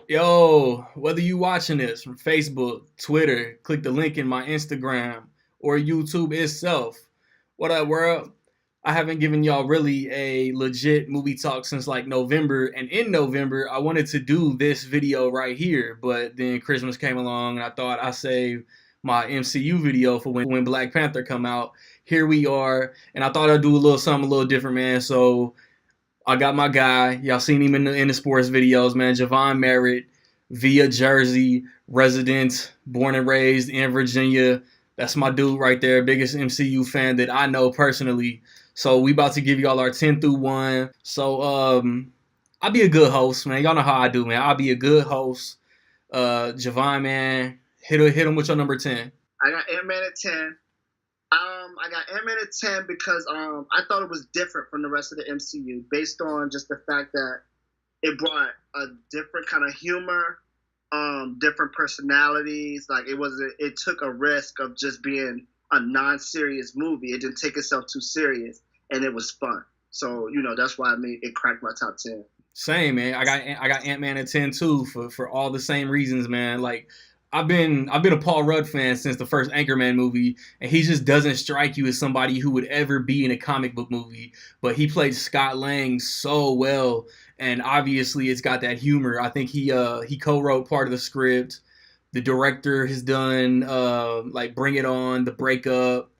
Yo, whether you watching this from Facebook, Twitter, click the link in my Instagram or YouTube itself. What up, world? I haven't given y'all really a legit movie talk since like November, and in November I wanted to do this video right here, but then Christmas came along and I thought I saved my MCU video for when Black Panther come out. Here we are, and I thought I'd do a little something a little different, man. So I got my guy. Y'all seen him in the sports videos, man. Javon Merritt, via Jersey, resident, born and raised in Virginia. That's my dude right there. Biggest MCU fan that I know personally. So we about to give y'all our 10 through 1. So I'll be a good host, man. Y'all know how I do, man. I'll be a good host. Javon, man, hit him with your number 10. I got Ant-Man at 10. I got Ant-Man at 10 because I thought it was different from the rest of the MCU based on just the fact that it brought a different kind of humor, different personalities. Like it took a risk of just being a non-serious movie. It didn't take itself too serious, and it was fun. So that's why it cracked my top 10. Same, man. I got Ant-Man at 10 too for all the same reasons, man. Like I've been a Paul Rudd fan since the first Anchorman movie, and he just doesn't strike you as somebody who would ever be in a comic book movie. But he played Scott Lang so well, and obviously it's got that humor. I think he co-wrote part of the script. The director has done like Bring It On, The Breakup,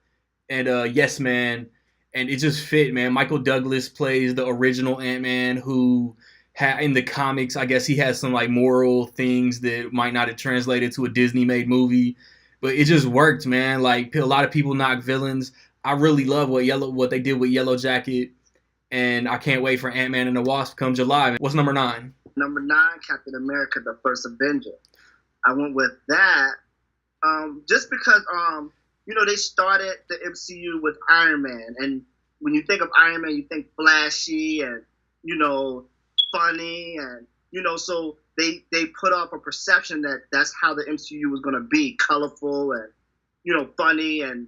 and Yes Man, and it just fit, man. Michael Douglas plays the original Ant-Man who in the comics, I guess he has some like moral things that might not have translated to a Disney-made movie, but it just worked, man. Like a lot of people knock villains. I really love what they did with Yellow Jacket, and I can't wait for Ant-Man and the Wasp come July. What's number 9? Number 9, Captain America: The First Avenger. I went with that just because they started the MCU with Iron Man, and when you think of Iron Man, you think flashy and funny, and so they put off a perception that that's how the MCU was going to be, colorful and funny and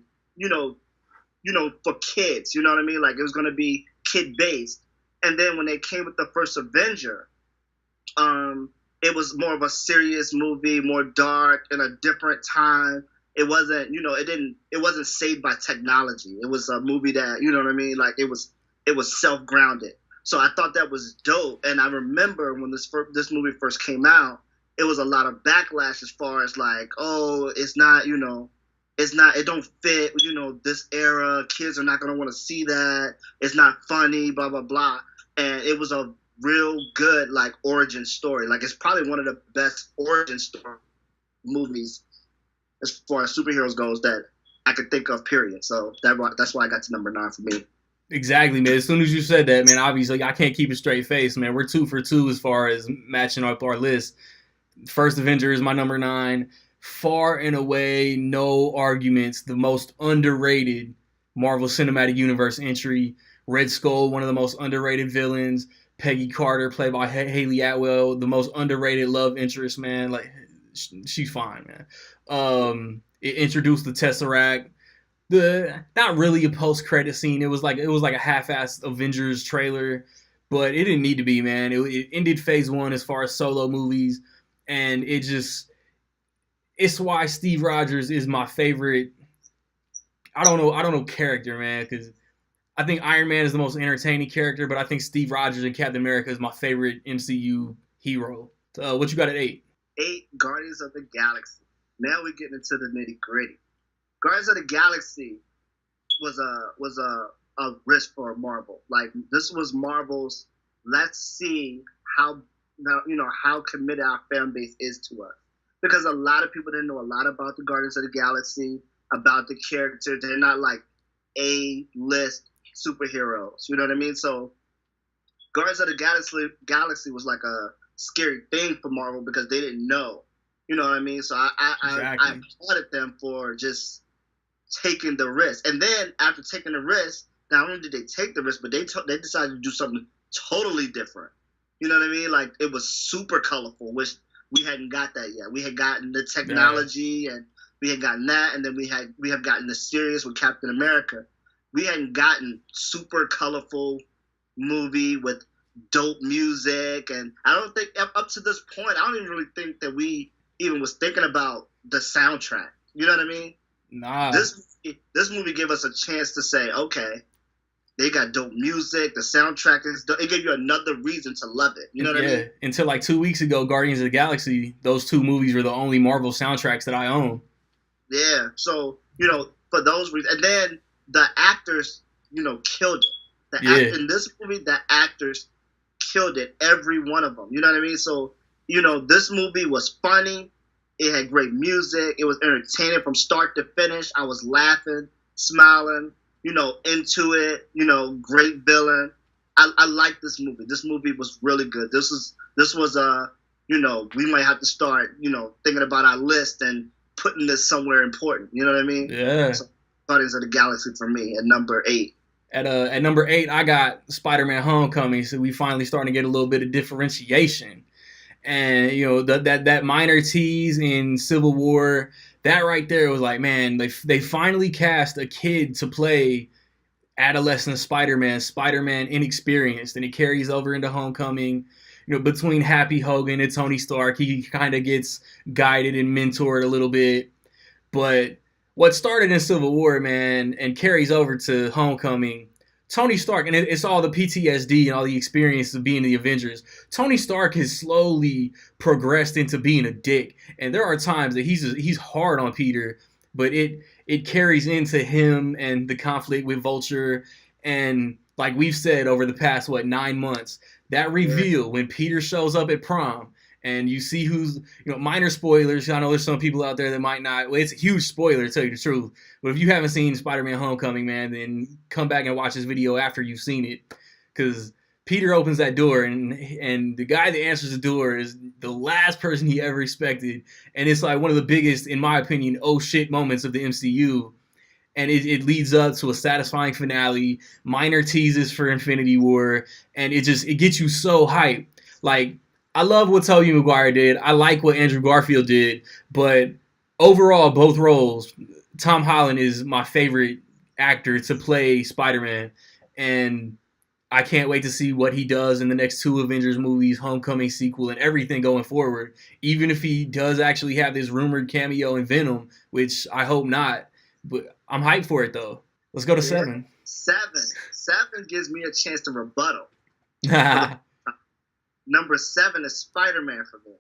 for kids, you know what I mean? Like it was going to be kid based. And then when they came with the first Avenger, it was more of a serious movie, more dark, in a different time. It wasn't, it wasn't saved by technology. It was a movie that, you know what I mean? Like it was self-grounded. So I thought that was dope. And I remember when this movie first came out, it was a lot of backlash as far as like, oh, it's not, it don't fit, this era. Kids are not going to want to see that. It's not funny, blah, blah, blah. And it was a real good, like, origin story. Like, it's probably one of the best origin story movies as far as superheroes goes that I could think of, period. So that's why I got to number 9 for me. Exactly, man. As soon as you said that, man, obviously I can't keep a straight face, man. We're 2 for 2 as far as matching up our list. First Avenger is my number 9. Far and away, no arguments, the most underrated Marvel Cinematic Universe entry. Red Skull, one of the most underrated villains. Peggy Carter, played by Haley Atwell, the most underrated love interest, man. Like, she's fine, man. It introduced the Tesseract. Not really a post-credit scene. It was like a half-assed Avengers trailer, but it didn't need to be, man. It ended phase 1 as far as solo movies, and it's why Steve Rogers is my favorite. I don't know character, man, because I think Iron Man is the most entertaining character, but I think Steve Rogers and Captain America is my favorite MCU hero. What you got at 8? 8, Guardians of the Galaxy. Now we're getting into the nitty-gritty. Guardians of the Galaxy was a risk for Marvel. Like, this was Marvel's, let's see how committed our fan base is to us. Because a lot of people didn't know a lot about the Guardians of the Galaxy, about the character. They're not like A-list superheroes. You know what I mean? So Guardians of the Galaxy was like a scary thing for Marvel because they didn't know. You know what I mean? So I applauded them for just taking the risk. And then after taking the risk, not only did they take the risk, but they decided to do something totally different. You know what I mean? Like, it was super colorful, which we hadn't got that yet. We had gotten the technology, and we had gotten that, and then we have gotten the series with Captain America. We hadn't gotten super colorful movie with dope music, and I don't think up to this point, I don't even really think that we even was thinking about the soundtrack. You know what I mean? Nah. This movie gave us a chance to say, okay, they got dope music. The soundtrack is dope. It gave you another reason to love it. You know what I mean? Until like 2 weeks ago, Guardians of the Galaxy, those two movies were the only Marvel soundtracks that I own. Yeah. So, for those reasons. And then the actors, killed it. In this movie, the actors killed it. Every one of them. You know what I mean? So, this movie was funny. It had great music. It was entertaining from start to finish. I was laughing, smiling, into it. Great villain. I like this movie. This movie was really good. This was we might have to start, thinking about our list and putting this somewhere important. You know what I mean? Yeah. So, Guardians of the Galaxy for me at number 8. At number 8, I got Spider-Man: Homecoming. So we finally starting to get a little bit of differentiation. And that minor tease in Civil War, that right there was like, man, they finally cast a kid to play adolescent Spider-Man inexperienced, and it carries over into Homecoming. Between Happy Hogan and Tony Stark, he kind of gets guided and mentored a little bit. But what started in Civil War, man, and carries over to Homecoming, Tony Stark, and it's all the PTSD and all the experience of being the Avengers. Tony Stark has slowly progressed into being a dick, and there are times that he's hard on Peter, but it carries into him and the conflict with Vulture, and like we've said over the past 9 months, that reveal when Peter shows up at prom. And you see who's, minor spoilers. I know there's some people out there that might not. Well, it's a huge spoiler, to tell you the truth. But if you haven't seen Spider-Man: Homecoming, man, then come back and watch this video after you've seen it. Because Peter opens that door, and the guy that answers the door is the last person he ever expected. And it's like one of the biggest, in my opinion, oh shit moments of the MCU. And it leads up to a satisfying finale, minor teases for Infinity War, and it gets you so hyped. Like, I love what Tobey Maguire did. I like what Andrew Garfield did. But overall, both roles, Tom Holland is my favorite actor to play Spider-Man. And I can't wait to see what he does in the next 2 Avengers movies, Homecoming sequel, and everything going forward. Even if he does actually have this rumored cameo in Venom, which I hope not. But I'm hyped for it, though. Let's go to 7. 7 gives me a chance to rebuttal. Number 7 is Spider-Man for me.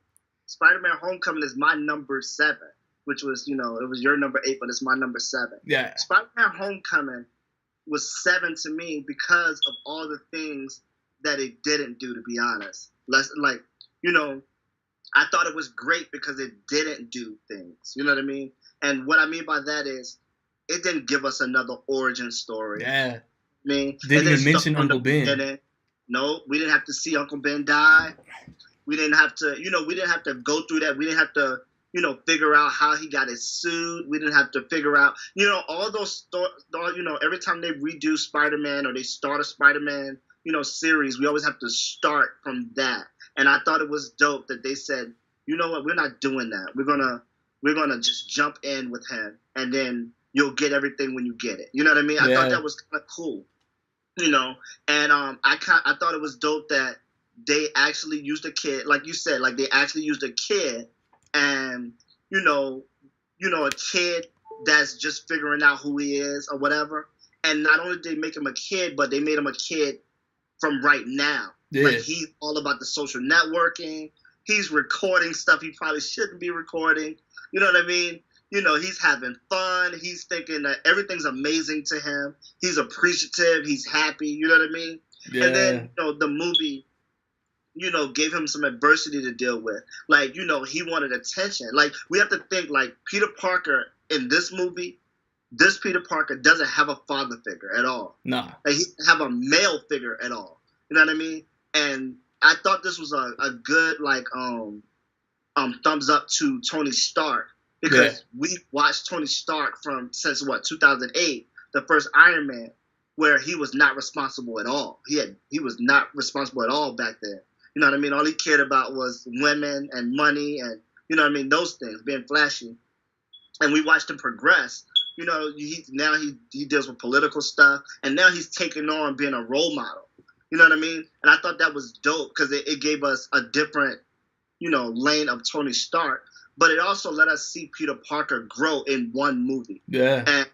Spider-Man: Homecoming is my number 7, which was, it was your number 8, but it's my number 7. Yeah. Spider-Man: Homecoming was 7 to me because of all the things that it didn't do, to be honest. I thought it was great because it didn't do things. You know what I mean? And what I mean by that is it didn't give us another origin story. Yeah. Didn't even mention Uncle Ben. No, we didn't have to see Uncle Ben die. We didn't have to, we didn't have to go through that. We didn't have to, figure out how he got his suit. We didn't have to figure out, all those, every time they redo Spider-Man or they start a Spider-Man, series, we always have to start from that. And I thought it was dope that they said, you know what, we're not doing that. We're gonna just jump in with him, and then you'll get everything when you get it. You know what I mean? I thought that was kind of cool. And I thought it was dope that they actually used a kid, like you said, like they actually used a kid, and a kid that's just figuring out who he is or whatever. And not only did they make him a kid, but they made him a kid from right now. Yeah. Like he's all about the social networking. He's recording stuff he probably shouldn't be recording. You know what I mean? He's having fun. He's thinking that everything's amazing to him. He's appreciative. He's happy. You know what I mean? Yeah. And then, the movie, gave him some adversity to deal with. Like, he wanted attention. Like, we have to think, like, Peter Parker in this movie, this Peter Parker doesn't have a father figure at all. No. Like, he doesn't have a male figure at all. You know what I mean? And I thought this was a good, thumbs up to Tony Stark. Because we watched Tony Stark since 2008, the first Iron Man, where he was not responsible at all. He was not responsible at all back then. You know what I mean? All he cared about was women and money and, those things, being flashy. And we watched him progress. Now he deals with political stuff, and now he's taking on being a role model. You know what I mean? And I thought that was dope because it gave us a different, lane of Tony Stark. But it also let us see Peter Parker grow in one movie. Yeah.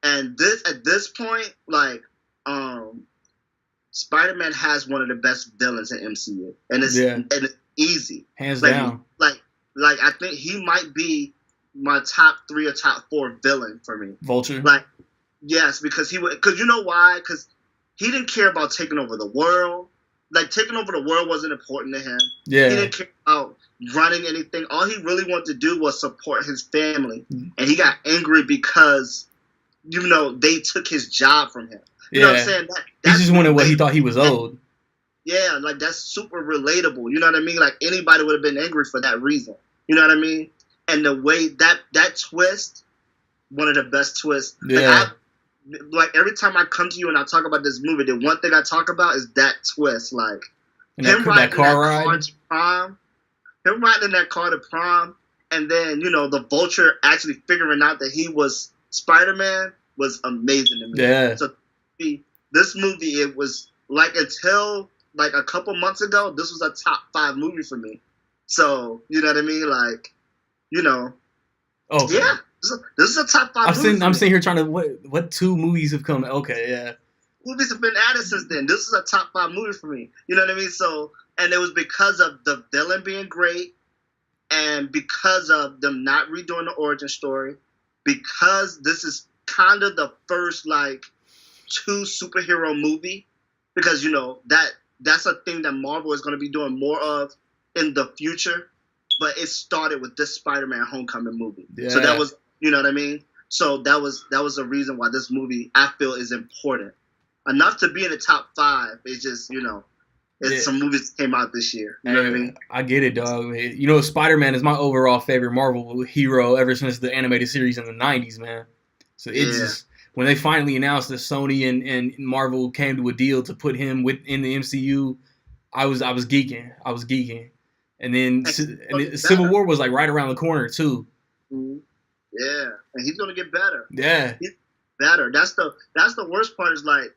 And this at this point, like, Spider-Man has one of the best villains in MCU, and it's easy, hands like, down. Like I think he might be my top 3 or top 4 villain for me. Vulture. Like, yes, because you know why? Because he didn't care about taking over the world. Like, taking over the world wasn't important to him. Yeah. He didn't care about running anything. All he really wanted to do was support his family, and he got angry because they took his job from him. You know what I'm saying? He just wanted what he thought he was owed. Yeah, like, that's super relatable. You know what I mean? Like, anybody would have been angry for that reason. You know what I mean? And the way that twist, one of the best twists. Yeah. Like, every time I come to you and I talk about this movie, the one thing I talk about is that twist. Like, him riding that car to prom, him riding in that car to prom, and then, the Vulture actually figuring out that he was Spider-Man was amazing to me. Yeah. So, this movie, it was, like, until, like, a couple months ago, this was a top 5 movie for me. So, you know what I mean? Like, Okay. Yeah. This is a top 5 movie. I'm sitting here trying to, what 2 movies have come? Okay, yeah. Movies have been added since then. This is a top 5 movie for me. You know what I mean? So, and it was because of the villain being great, and because of them not redoing the origin story, because this is kind of the first, like, 2 superhero movie, because, that's a thing that Marvel is going to be doing more of in the future, but it started with this Spider-Man Homecoming movie. Yeah. So that was, you know what I mean? So that was a reason why this movie, I feel, is important. Enough to be in the top 5. It's just, it's some movies that came out this year. You know what I mean? I get it, dog. Spider-Man is my overall favorite Marvel hero ever since the animated series in the 90s, man. So it just, when they finally announced that Sony and Marvel came to a deal to put him in the MCU, I was geeking. And then Civil War was, like, right around the corner too. Mm-hmm. Yeah, and he's gonna get better. Yeah, he's better. That's the worst part. Is, like,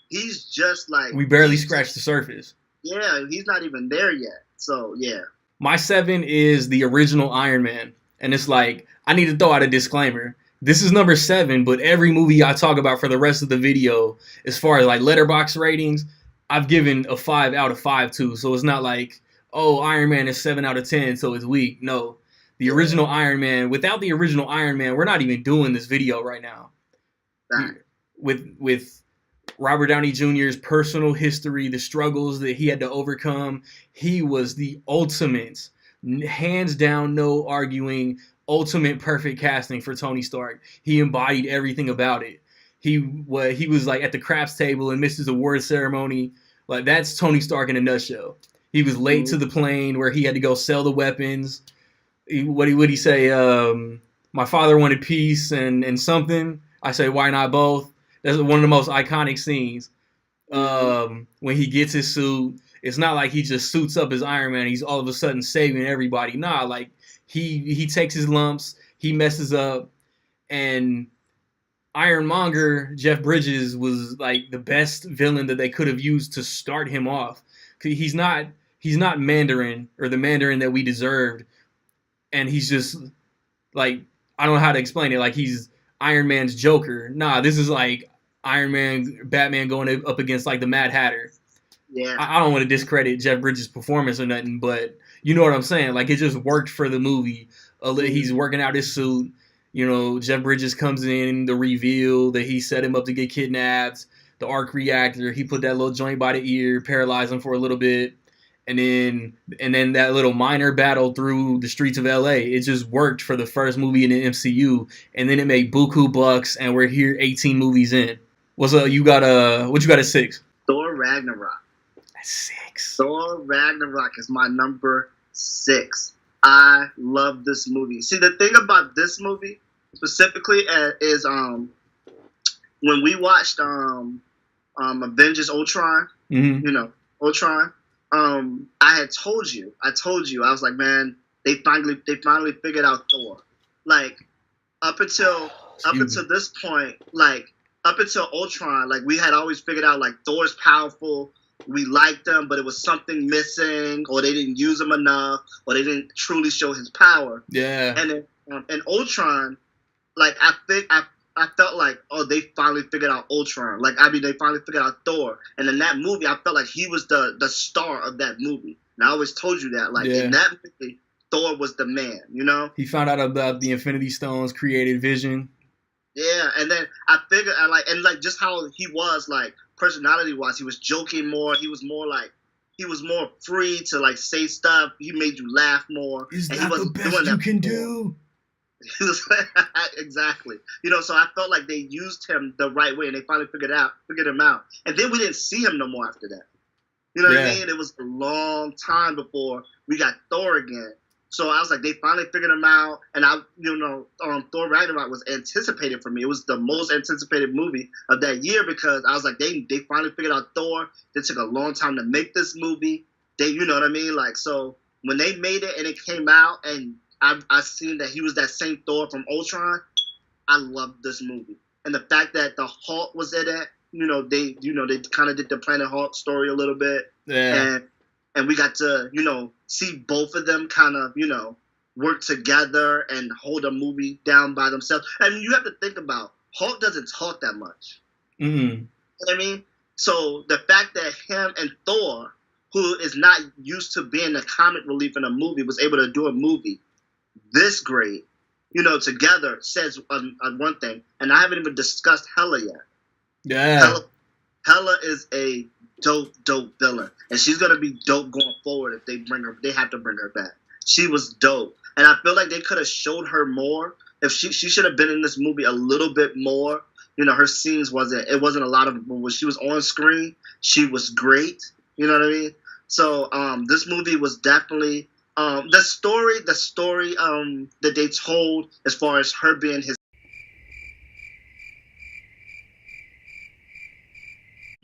he's just, like, we barely scratched the surface. Yeah, he's not even there yet. So yeah. My 7 is the original Iron Man, and it's like, I need to throw out a disclaimer. This is number 7, but every movie I talk about for the rest of the video, as far as, like, Letterboxd ratings, I've given a 5 out of 5 to. So it's not like, oh, Iron Man is 7 out of 10, so it's weak. No. The original Iron Man, without the original Iron Man, we're not even doing this video right now. Right. With Robert Downey Jr.'s personal history, the struggles that he had to overcome, he was the ultimate, hands down, no arguing, ultimate perfect casting for Tony Stark. He embodied everything about it. He was, like, at the craps table and missed his award ceremony. Like, that's Tony Stark in a nutshell. He was late to the plane where he had to go sell the weapons. What would he say? My father wanted peace and something. I say, why not both? That's one of the most iconic scenes. When he gets his suit, it's not like he just suits up as Iron Man. He's all of a sudden saving everybody. Nah, like, he takes his lumps, he messes up, and Ironmonger, Jeff Bridges, was, like, the best villain that they could have used to start him off. He's not Mandarin, or the Mandarin that we deserved, and he's just, like, I don't know how to explain it. Like, he's Iron Man's Joker. Nah, this is like Iron Man, Batman going up against, like, the Mad Hatter. Yeah. I don't want to discredit Jeff Bridges' performance or nothing, but you know what I'm saying. Like, it just worked for the movie. He's working out his suit. Jeff Bridges comes in, the reveal that he set him up to get kidnapped, the arc reactor, he put that little joint by the ear, paralyzed him for a little bit, and then that little minor battle through the streets of LA. It just worked for the first movie in the MCU, and then it made buku bucks, and we're here 18 movies in. What's up? What you got at 6? Thor Ragnarok. That's 6. Thor Ragnarok is my number 6. I love this movie. See, the thing about this movie specifically is when we watched Avengers Ultron, Ultron. I told you, I was like, man, they finally figured out Thor. Like, up until this point, like, up until Ultron, like, we had always figured out, like, Thor's powerful, we liked him, but it was something missing, or they didn't use him enough, or they didn't truly show his power. Yeah. And then in Ultron, like I felt like, oh, they finally figured out Ultron. Like, I mean, they finally figured out Thor. And in that movie, I felt like he was the star of that movie. And I always told you that. Like, in that movie, Thor was the man, you know? He found out about the Infinity Stones, created Vision. Yeah, and then I figured, just how he was, like, personality-wise, he was joking more. He was more free to, like, say stuff. He made you laugh more. Is that the best you can do? Exactly. You know, so I felt like they used him the right way, and they finally figured him out. And then we didn't see him no more after that. You know what I mean? It was a long time before we got Thor again. So I was like, they finally figured him out, and Thor Ragnarok was anticipated for me. It was the most anticipated movie of that year because I was like, they finally figured out Thor. They took a long time to make this movie. You know what I mean? Like, so when they made it and it came out, and I seen that he was that same Thor from Ultron, I loved this movie. And the fact that the Hulk was in it, they kind of did the Planet Hulk story a little bit. Yeah. And we got to, see both of them kind of, work together and hold a movie down by themselves. I mean, you have to think about, Hulk doesn't talk that much. Mm-hmm. You know what I mean? So the fact that him and Thor, who is not used to being the comic relief in a movie, was able to do a movie this great, together says one thing. And I haven't even discussed Hela yet. Yeah. Hela is a dope villain, and she's gonna be dope going forward if they have to bring her back. She was dope, and I feel like they could have showed her more. If she should have been in this movie a little bit more. Her scenes wasn't a lot of, but when she was on screen, she was great. You know what I mean? So this movie was definitely the story that they told as far as her being his.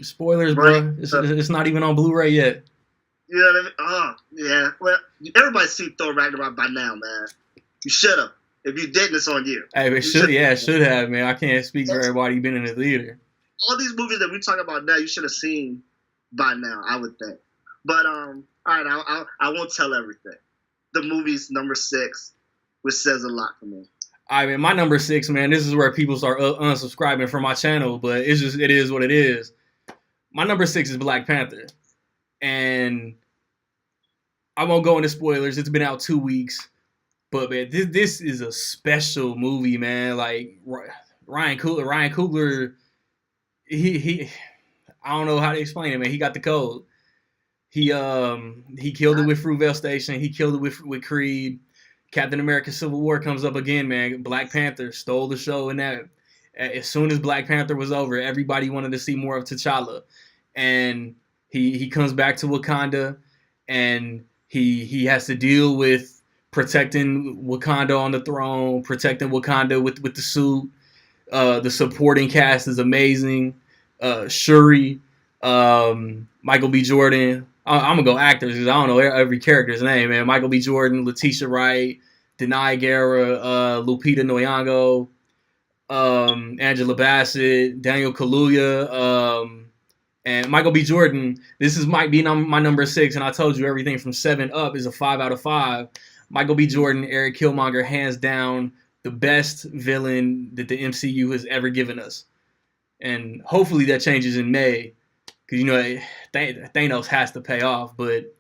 Spoilers, bro. It's not even on Blu-ray yet. You know what I mean? Oh, yeah. Well, everybody's seen Thor Ragnarok by now, man. You should have. If you didn't, it's on you. Hey, it should have, man. I can't speak for everybody been in the theater. All these movies that we talk about now, you should have seen by now, I would think. But all right, I won't tell everything. The movie's number 6, which says a lot for me. I mean, my number 6, man. This is where people start unsubscribing from my channel, but it is what it is. My number 6 is Black Panther, and I won't go into spoilers. It's been out 2 weeks, but man, this is a special movie, man. Like Ryan Coogler, he I don't know how to explain it, man. He got the code. He killed it with Fruitvale Station. He killed it with Creed. Captain America: Civil War comes up again, man. Black Panther stole the show in that. As soon as Black Panther was over, everybody wanted to see more of T'Challa. And he comes back to Wakanda, and he has to deal with protecting Wakanda on the throne, protecting Wakanda with the suit. The supporting cast is amazing. Shuri, Michael B. Jordan. I'm going to go actors because I don't know every character's name, man. Michael B. Jordan, Letitia Wright, Denai Guerra, Lupita Nyong'o, Angela Bassett, Daniel Kaluuya, and Michael B. Jordan. This might be my number 6, and I told you everything from 7 up is a 5 out of 5. Michael B. Jordan, Eric Killmonger, hands down the best villain that the MCU has ever given us. And hopefully that changes in May, because, Thanos has to pay off. But,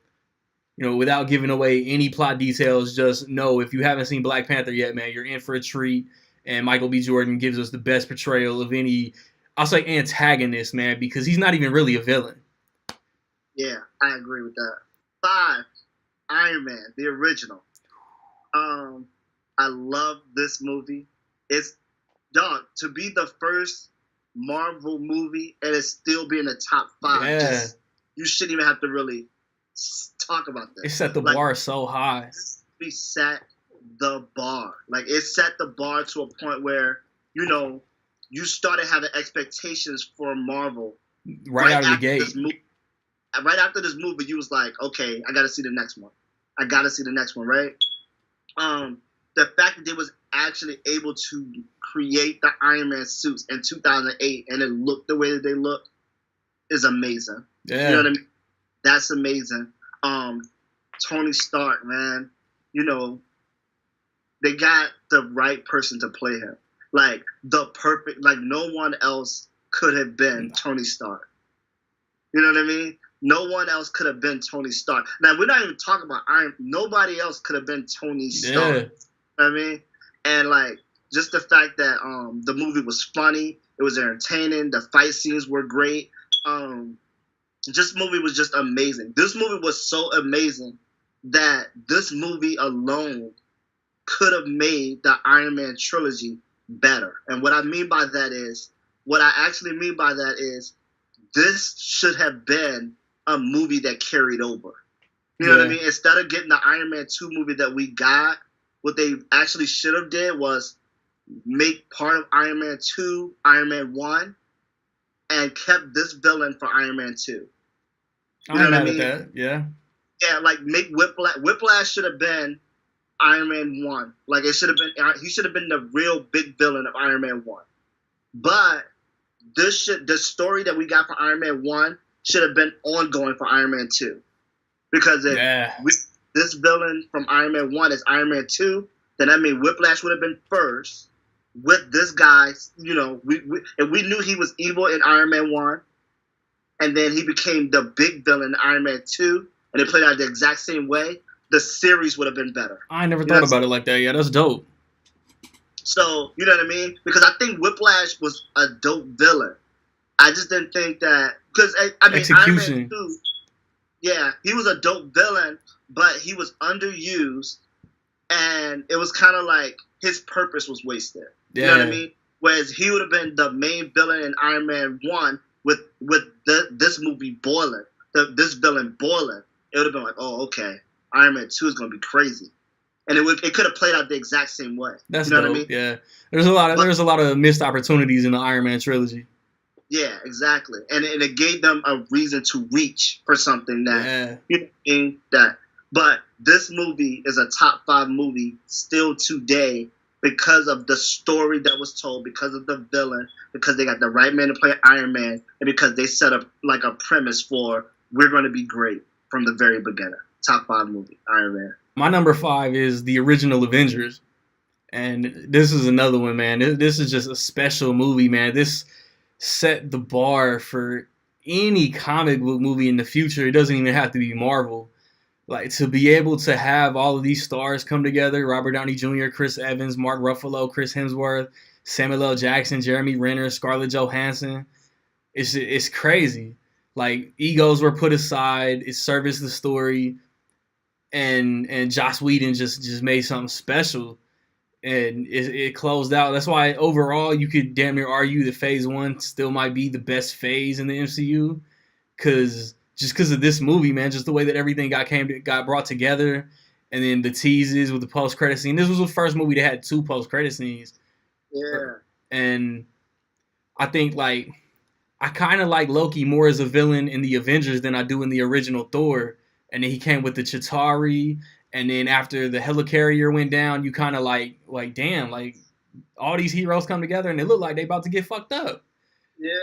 without giving away any plot details, just know if you haven't seen Black Panther yet, man, you're in for a treat. And Michael B. Jordan gives us the best portrayal of any, I'll say, antagonist, man, because he's not even really a villain. Yeah, I agree with that. 5, Iron Man, the original. I love this movie. It's, to be the first Marvel movie and it's still be in the top 5. Yeah. You shouldn't even have to really talk about this. It set the bar so high. We set the bar. Like, it set the bar to a point where, you started having expectations for Marvel. Right out of the gate. Right after this movie, you was like, okay, I got to see the next one. Right? The fact that they was actually able to create the Iron Man suits in 2008 and it looked the way that they looked is amazing. Yeah. You know what I mean? That's amazing. Tony Stark, man, you know, they got the right person to play him. Like the perfect, like no one else could have been Tony Stark. You know what I mean? No one else could have been Tony Stark. Now we're not even talking about Iron. Nobody else could have been Tony Stark. Yeah. You know what I mean? And like just the fact that the movie was funny, it was entertaining, the fight scenes were great. This movie was just amazing. This movie was so amazing that this movie alone could have made the Iron Man trilogy better. And what I mean by that is, this should have been a movie that carried over. You know what I mean? Instead of getting the Iron Man 2 movie that we got, what they actually should have did was make part of Iron Man 2 Iron Man 1 and kept this villain for Iron Man 2. You know what I mean? That. Yeah. Yeah, like make Whiplash. Whiplash should have been Iron Man 1. Like it should have been. He should have been the real big villain of Iron Man 1. But the story that we got for Iron Man 1 should have been ongoing for Iron Man 2. Because this villain from Iron Man 1 is Iron Man 2, then that means Whiplash would have been first with this guy. You know, we knew he was evil in Iron Man 1, and then he became the big villain in Iron Man 2, and they played out the exact same way. The series would have been better. I never thought about it like that. Yeah, that's dope. So, you know what I mean? Because I think Whiplash was a dope villain. I just didn't think that... Because, I mean, execution. Iron Man 2, yeah, he was a dope villain, but he was underused, and it was kind of like his purpose was wasted. You know what I mean? Whereas he would have been the main villain in Iron Man 1 with this movie boiling, this villain boiling. It would have been like, oh, okay, Iron Man 2 is going to be crazy. And it could have played out the exact same way. That's you know dope. What I mean? Yeah, there's a lot of missed opportunities in the Iron Man trilogy. Yeah, exactly. And it gave them a reason to reach for something that you know what I mean? But this movie is a top 5 movie still today because of the story that was told, because of the villain, because they got the right man to play Iron Man, and because they set up like a premise for we're going to be great from the very beginning. Top 5 movie, Iron Man. My number 5 is the original Avengers. And this is another one, man. This is just a special movie, man. This set the bar for any comic book movie in the future. It doesn't even have to be Marvel. Like, to be able to have all of these stars come together, Robert Downey Jr., Chris Evans, Mark Ruffalo, Chris Hemsworth, Samuel L. Jackson, Jeremy Renner, Scarlett Johansson, it's crazy. Like, egos were put aside. It serviced the story. And Joss Whedon just made something special. And it closed out. That's why overall you could damn near argue that Phase 1 still might be the best phase in the MCU. Because of this movie, man, just the way that everything got brought together. And then the teases with the post-credit scene. This was the first movie that had 2 post-credit scenes. Yeah. And I think, like, I kind of like Loki more as a villain in the Avengers than I do in the original Thor. And then he came with the Chitauri. And then after the helicarrier went down, you kind of like, damn, like, all these heroes come together and they look like they about to get fucked up. Yeah.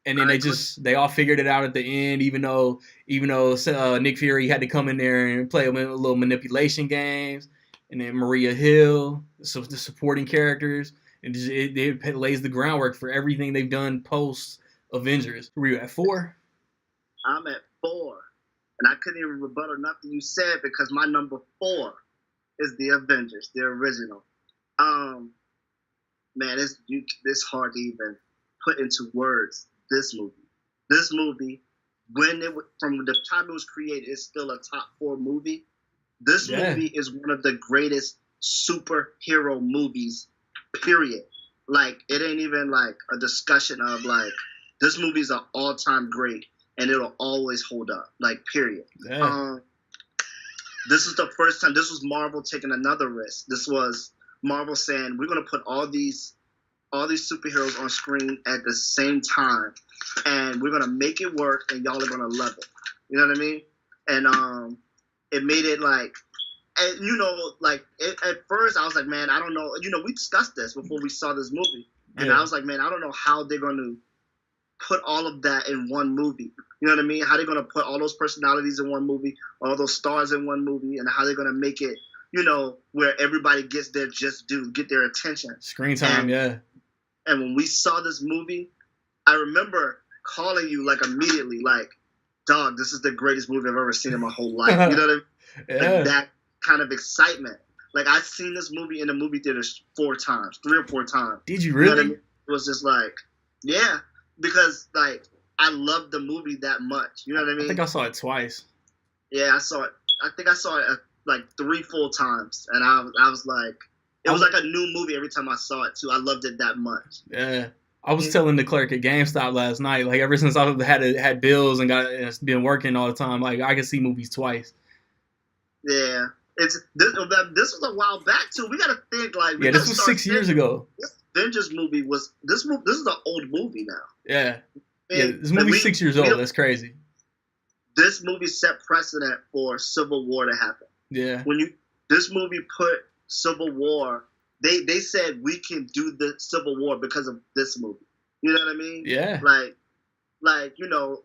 And then they all figured it out at the end, even though Nick Fury had to come in there and play a little manipulation games. And then Maria Hill, so the supporting characters, and it lays the groundwork for everything they've done post Avengers. Were you at 4? I'm at 4. And I couldn't even rebuttal nothing you said because my number 4 is the Avengers, the original. Man, it's hard to even put into words this movie. This movie, from the time it was created, is still a top 4 movie. This movie is one of the greatest superhero movies, period. Like, it ain't even like a discussion of like, this movie is an all-time great. And it'll always hold up, like, period. Yeah. This is the first time. This was Marvel taking another risk. This was Marvel saying, we're going to put all these superheroes on screen at the same time. And we're going to make it work, and y'all are going to love it. You know what I mean? And it made it like, and, you know, like, at first I was like, man, I don't know. You know, we discussed this before we saw this movie. And I was like, man, I don't know how they're going to put all of that in one movie. You know what I mean? How they're gonna put all those personalities in one movie, all those stars in one movie, and how they're gonna make it, where everybody gets their just due, get their attention. Screen time, yeah. And when we saw this movie, I remember calling you like immediately, like, dog, this is the greatest movie I've ever seen in my whole life. You know what I mean? Yeah. Like that kind of excitement. Like, I've seen this movie in the movie theaters 3 or 4 times. Did you You know really? what I mean? It was just like, yeah, because like I loved the movie that much. You know what I mean? I think I saw it twice. Yeah, I saw it. I think I saw it like 3 full times, and I was like, it was like a new movie every time I saw it too. I loved it that much. Yeah. I was telling the clerk at GameStop last night, like ever since I had bills and been working all the time, like I could see movies twice. Yeah, this was a while back too. We gotta think like this was 6 years ago. This Avengers movie was this movie. This is an old movie now. Yeah, this movie's 6 years old. That's crazy. This movie set precedent for Civil War to happen. Yeah, this movie put Civil War. They said we can do the Civil War because of this movie. You know what I mean? Yeah. Like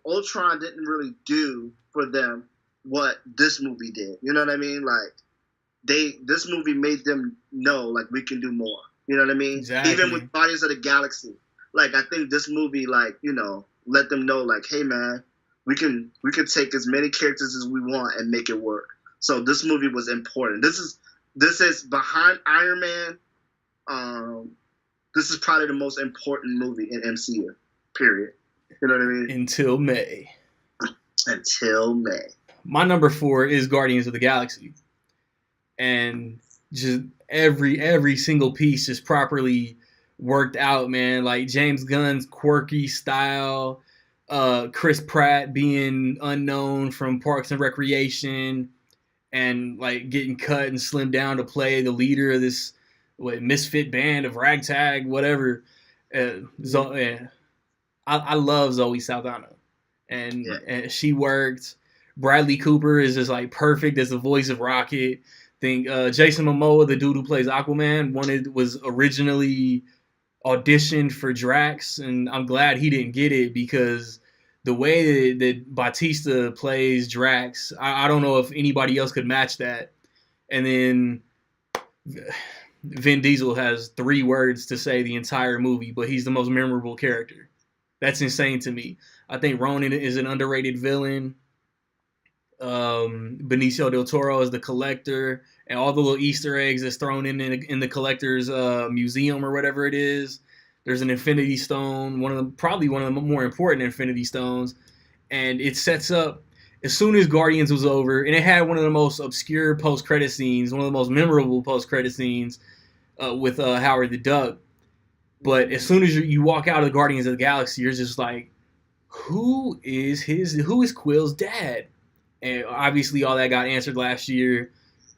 Ultron didn't really do for them what this movie did. You know what I mean? Like this movie made them know like we can do more. You know what I mean? Exactly. Even with Guardians of the Galaxy, like I think this movie like let them know like, hey man, we can take as many characters as we want and make it work. So this movie was important. This is behind Iron Man. This is probably the most important movie in MCU. Period. You know what I mean? Until May. My number 4 is Guardians of the Galaxy, and just every single piece is properly worked out, man. Like James Gunn's quirky style, Chris Pratt being unknown from Parks and Recreation, and like getting cut and slimmed down to play the leader of this misfit band of ragtag, whatever. I love Zoe Saldana, and she worked. Bradley Cooper is just like perfect as the voice of Rocket. Think Jason Momoa, the dude who plays Aquaman, was originally auditioned for Drax, and I'm glad he didn't get it because the way that Bautista plays Drax, I don't know if anybody else could match that. And then Vin Diesel has 3 words to say the entire movie, but he's the most memorable character. That's insane to me. I think Ronan is an underrated villain. Benicio del Toro is the Collector, and all the little Easter eggs that's thrown in the Collector's museum or whatever it is. There's an Infinity Stone, probably one of the more important Infinity Stones, and it sets up as soon as Guardians was over, and it had one of the most obscure post-credit scenes, one of the most memorable post-credit scenes with Howard the Duck. But as soon as you walk out of the Guardians of the Galaxy, you're just like, who is Quill's dad? And obviously all that got answered last year,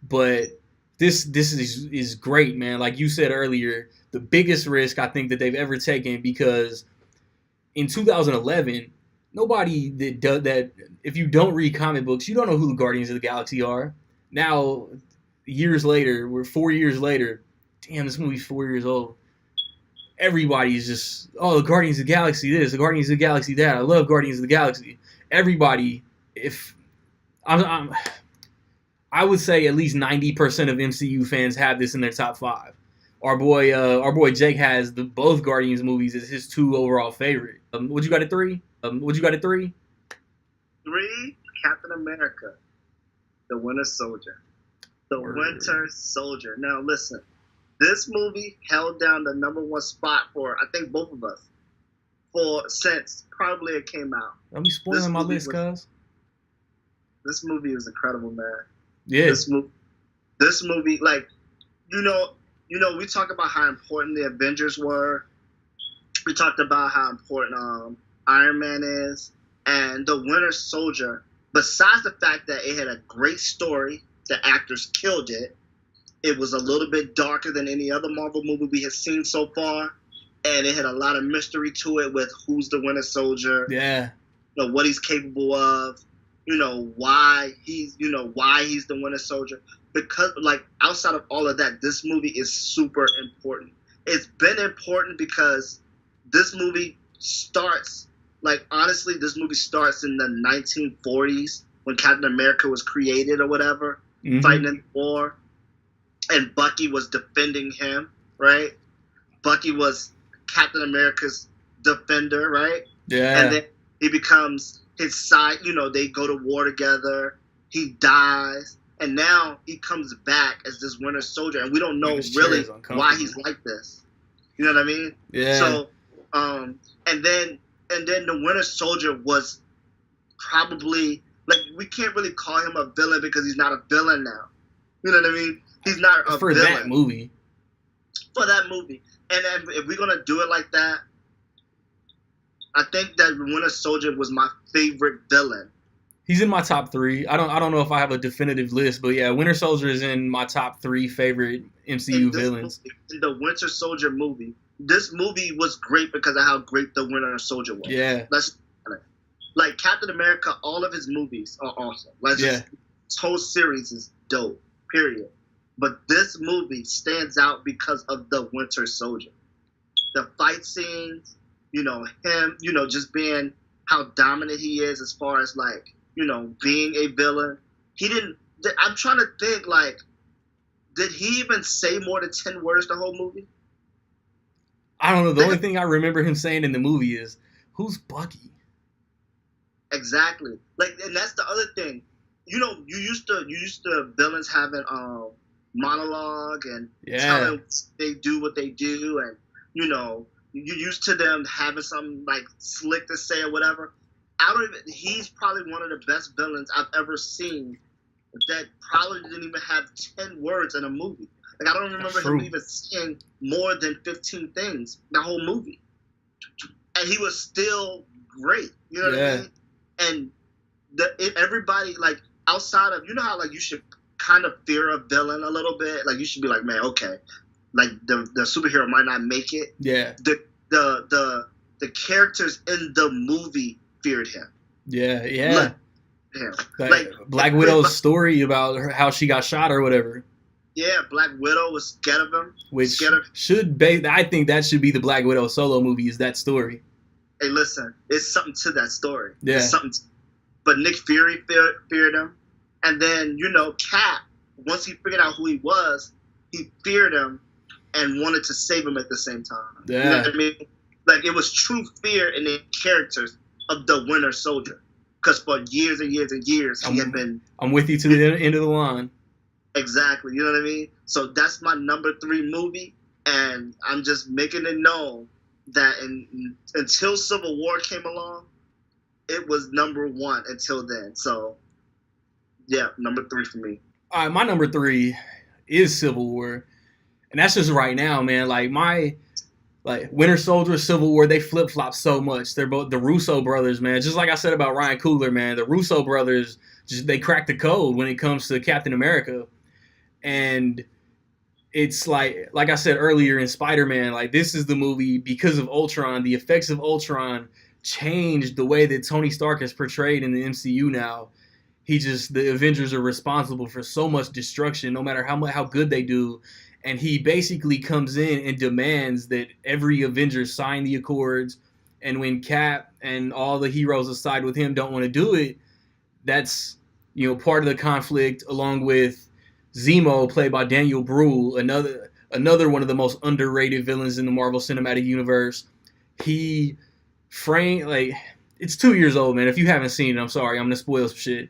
but this is great, man. Like you said earlier, the biggest risk I think that they've ever taken, because in 2011, nobody that does that, if you don't read comic books, you don't know who the Guardians of the Galaxy are. Now, we're 4 years later, damn, this movie's 4 years old. Everybody's just, the Guardians of the Galaxy this, the Guardians of the Galaxy that. I love Guardians of the Galaxy. Everybody, I would say at least 90% of MCU fans have this in their top 5. Our boy Jake has both Guardians movies as his 2 overall favorite. What you got at 3? 3, Captain America, The Winter Soldier. Winter Soldier. Now listen, this movie held down the number 1 spot for I think both of us since probably it came out. Don't be spoiling my list, cuz. This movie is incredible, man. Yeah. This movie, like, we talked about how important the Avengers were. We talked about how important Iron Man is, and the Winter Soldier. Besides the fact that it had a great story, the actors killed it. It was a little bit darker than any other Marvel movie we have seen so far, and it had a lot of mystery to it with who's the Winter Soldier. Yeah. What he's capable of. Why he's the Winter Soldier. Because, like, outside of all of that, this movie is super important. It's been important because this movie starts like honestly, this movie starts in the 1940s when Captain America was created or whatever, fighting in the war, and Bucky was defending him, right? Bucky was Captain America's defender, right? Yeah. And then he becomes his side. You know, they go to war together. He dies, and now he comes back as this Winter Soldier, and we don't know really why he's like this. You know what I mean? Yeah. So, and then the Winter Soldier was probably like, we can't really call him a villain because he's not a villain now. You know what I mean? He's not a for villain. that movie. For that movie. And if we're gonna do it like that, I think that Winter Soldier was my favorite villain. He's in my top 3. I don't know if I have a definitive list, but yeah, Winter Soldier is in my top 3 favorite MCU villains. In the Winter Soldier movie, this movie was great because of how great the Winter Soldier was. Yeah. Like Captain America, all of his movies are awesome. This whole series is dope. Period. But this movie stands out because of the Winter Soldier. The fight scenes, you know, him, you know, just being how dominant he is as far as like, you know, being a villain. He didn't. I'm trying to think, like, did he even say more than 10 words the whole movie? I don't know. The only thing I remember him saying in the movie is, "Who's Bucky?" Exactly. Like, and that's the other thing. You know, you used to villains having monologue and telling they do what they do, and you know, you're used to them having something like slick to say or whatever. He's probably one of the best villains I've ever seen that probably didn't even have 10 words in a movie. Like, I don't remember him even saying more than 15 things the whole movie. And he was still great. You know what I mean? And everybody, like, outside of, you know how, like, you should kind of fear a villain a little bit? Like, you should be like, man, okay. Like, the superhero might not make it. Yeah. The characters in the movie feared him. Yeah. Like Black Widow's story about how she got shot or whatever. Yeah, Black Widow was scared of him. I think that should be the Black Widow solo movie, is that story. Hey, listen, it's something to that story. Yeah. But Nick Fury feared him. And then, you know, Cap, once he figured out who he was, he feared him and wanted to save him at the same time. Yeah. You know what I mean? Like, it was true fear in the characters of the Winter Soldier. Because for years and years and years, he had been... I'm with you to the end of the line. Exactly. You know what I mean? So that's my number 3 movie. And I'm just making it known that until Civil War came along, it was number 1 until then. So, yeah, number 3 for me. All right, my number 3 is Civil War. And that's just right now, man. Like Winter Soldier, Civil War, they flip-flop so much. They're both the Russo brothers, man. Just like I said about Ryan Coogler, man. The Russo brothers, they cracked the code when it comes to Captain America. And it's like I said earlier in Spider-Man, like, this is the movie because of Ultron. The effects of Ultron changed the way that Tony Stark is portrayed in the MCU now. The Avengers are responsible for so much destruction, no matter how good they do. And he basically comes in and demands that every Avenger sign the Accords. And when Cap and all the heroes aside with him don't want to do it, that's, you know, part of the conflict, along with Zemo, played by Daniel Bruhl, another one of the most underrated villains in the Marvel Cinematic Universe. He framed, like, it's 2 years old, man. If you haven't seen it, I'm sorry, I'm going to spoil some shit.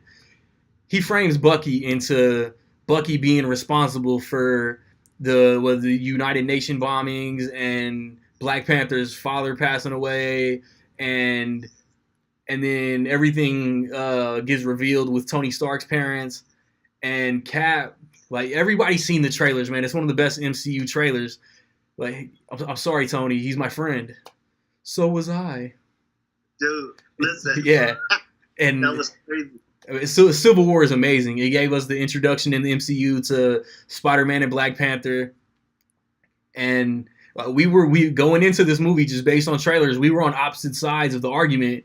He frames Bucky into Bucky being responsible for the United Nations bombings and Black Panther's father passing away, and then everything gets revealed with Tony Stark's parents and Cap. Like, everybody's seen the trailers, man. It's one of the best MCU trailers. Like, I'm sorry, Tony. He's my friend. So was I. Dude, listen. Yeah. And that was crazy. So Civil War is amazing. It gave us the introduction in the MCU to Spider-Man and Black Panther. And we going into this movie just based on trailers, we were on opposite sides of the argument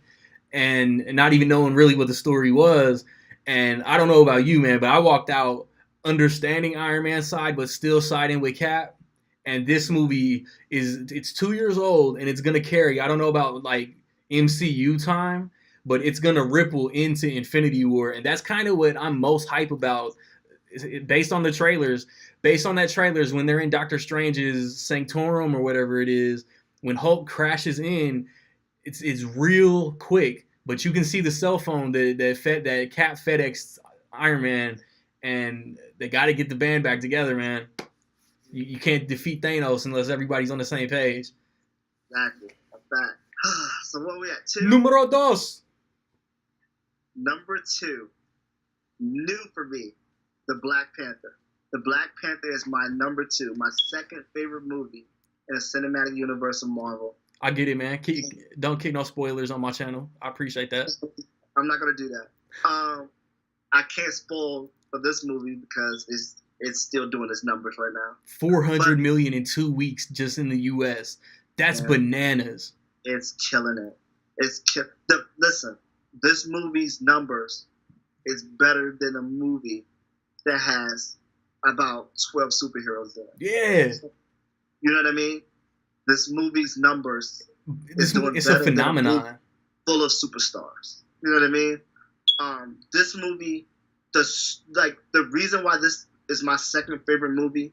and not even knowing really what the story was. And I don't know about you, man, but I walked out understanding Iron Man's side, but still siding with Cap. And this movie it's 2 years old and it's going to carry. I don't know about, like, MCU time, but it's gonna ripple into Infinity War, and that's kind of what I'm most hype about. Based on the trailers, based on that trailers, when they're in Doctor Strange's Sanctorum or whatever it is, when Hulk crashes in, it's real quick, but you can see the cell phone that Cap FedEx Iron Man, and they got to get the band back together, man. You can't defeat Thanos unless everybody's on the same page. Exactly. A fact. So what are we at? 2? Numero dos. Number 2. New for me. The Black Panther. The Black Panther is my number 2. My second favorite movie in the cinematic universe of Marvel. I get it, man. Don't kick no spoilers on my channel. I appreciate that. I'm not gonna do that. I can't spoil for this movie because it's still doing its numbers right now. 400 million in 2 weeks just in the U.S. That's bananas. It's killing it. Listen, this movie's numbers is better than a movie that has about 12 superheroes in it. Yeah. You know what I mean? This movie's numbers it's a phenomenon. Full of superstars. You know what I mean? This movie, the reason why this is my second favorite movie,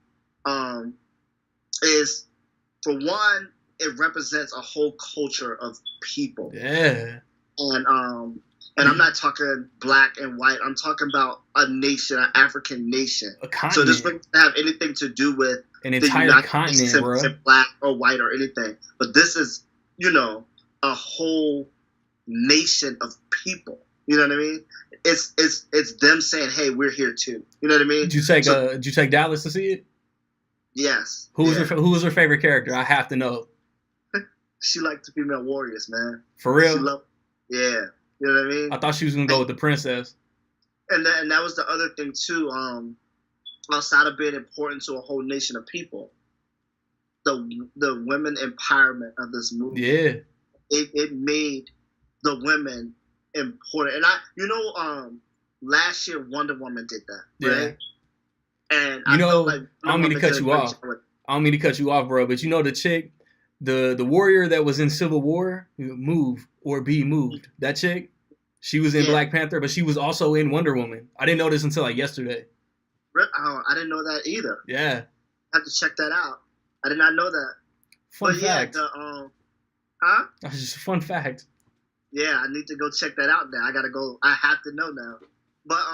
is for one, it represents a whole culture of people. Yeah. And I'm not talking black and white. I'm talking about a nation, an African nation. A continent. So this doesn't have anything to do with an entire continent, bro. Black or white or anything. But this is, a whole nation of people. You know what I mean? It's them saying, "Hey, we're here too." You know what I mean? Did you take Dallas to see it? Yes. Who was her favorite character? I have to know. She liked the female warriors, man. For real? Yeah. You know what I mean? I thought she was gonna go with the princess. And that was the other thing too. Outside of being important to a whole nation of people, the women empowerment of this movie. Yeah. It made the women important. And last year Wonder Woman did that, right? Yeah. And I felt like I don't mean to cut you off. I don't mean to cut you off, bro. But the chick, the warrior that was in Civil War, Move or Be Moved. That chick, she was in Black Panther, but she was also in Wonder Woman. I didn't know this until like yesterday. Oh, I didn't know that either. Yeah. I have to check that out. I did not know that. Fun fact. Huh? That's just a fun fact. Yeah, I need to go check that out now. I gotta go. I have to know now. But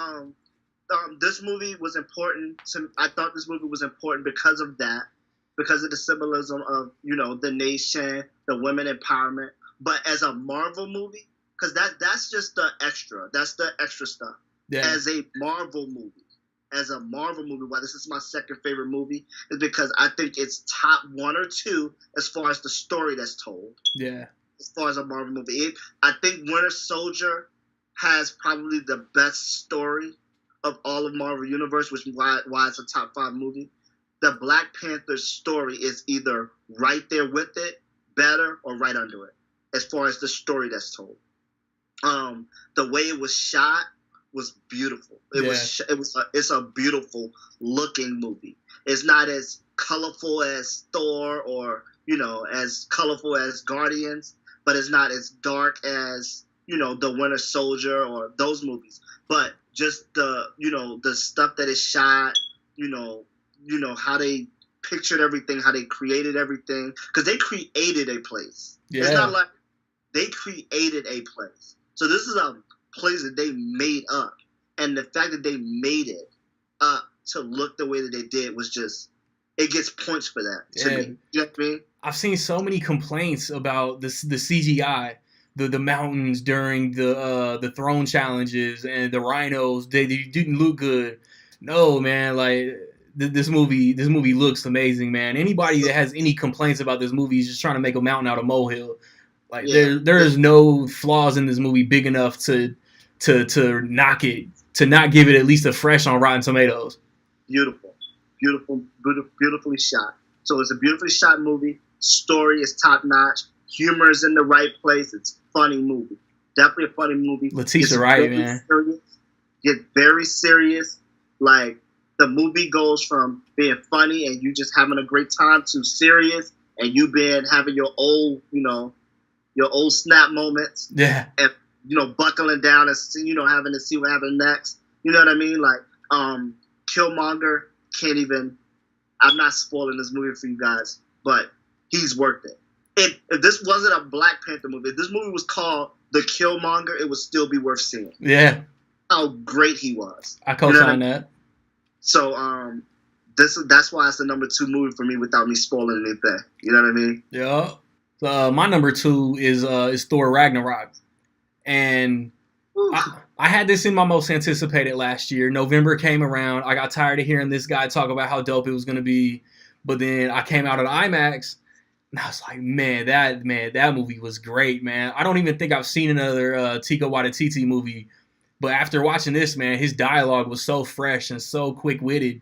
this movie was important. I thought this movie was important because of that, because of the symbolism of the nation, the women empowerment. But as a Marvel movie, because that's just the extra. That's the extra stuff. Yeah. As a Marvel movie, why this is my second favorite movie is because I think it's top 1 or 2 as far as the story that's told. Yeah. As far as a Marvel movie, I think Winter Soldier has probably the best story of all of Marvel Universe, which is why it's a top 5 movie. The Black Panther story is either right there with it, better, or right under it, as far as the story that's told. The way it was shot was beautiful. It's a beautiful looking movie. It's not as colorful as Thor or as colorful as Guardians, but it's not as dark as the Winter Soldier or those movies. But just the stuff that is shot, how they pictured everything, how they created everything, because they created a place. Yeah. It's not like they created a place. So this is a place that they made up, and the fact that they made it up to look the way that they did was just, it gets points for that to me. You know what I mean? I've seen so many complaints about the CGI, the mountains during the throne challenges and the rhinos. They didn't look good. No, man, like this movie looks amazing, man. Anybody that has any complaints about this movie is just trying to make a mountain out of molehill. Like there is no flaws in this movie big enough to knock it, to not give it at least a fresh on Rotten Tomatoes. Beautifully shot. So it's a beautifully shot movie. Story is top notch. Humor is in the right place. It's a funny movie. Definitely a funny movie. Letitia Wright, man. Get very serious. Like the movie goes from being funny and you just having a great time to serious, and you having your old, your old snap moments, Yeah. and buckling down and having to see what happened next. You know what I mean? Like Killmonger can't even. I'm not spoiling this movie for you guys, but he's worth it. If this wasn't a Black Panther movie, if this movie was called The Killmonger, it would still be worth seeing. Yeah. How great he was. I co-sign that. So that's why it's the number 2 movie for me without me spoiling anything. You know what I mean? Yeah. So, my number 2 is Thor Ragnarok, and I had this in my most anticipated last year. November came around. I got tired of hearing this guy talk about how dope it was going to be, but then I came out of IMAX, and I was like, man, that movie was great, man. I don't even think I've seen another Taika Waititi movie, but after watching this, man, his dialogue was so fresh and so quick-witted,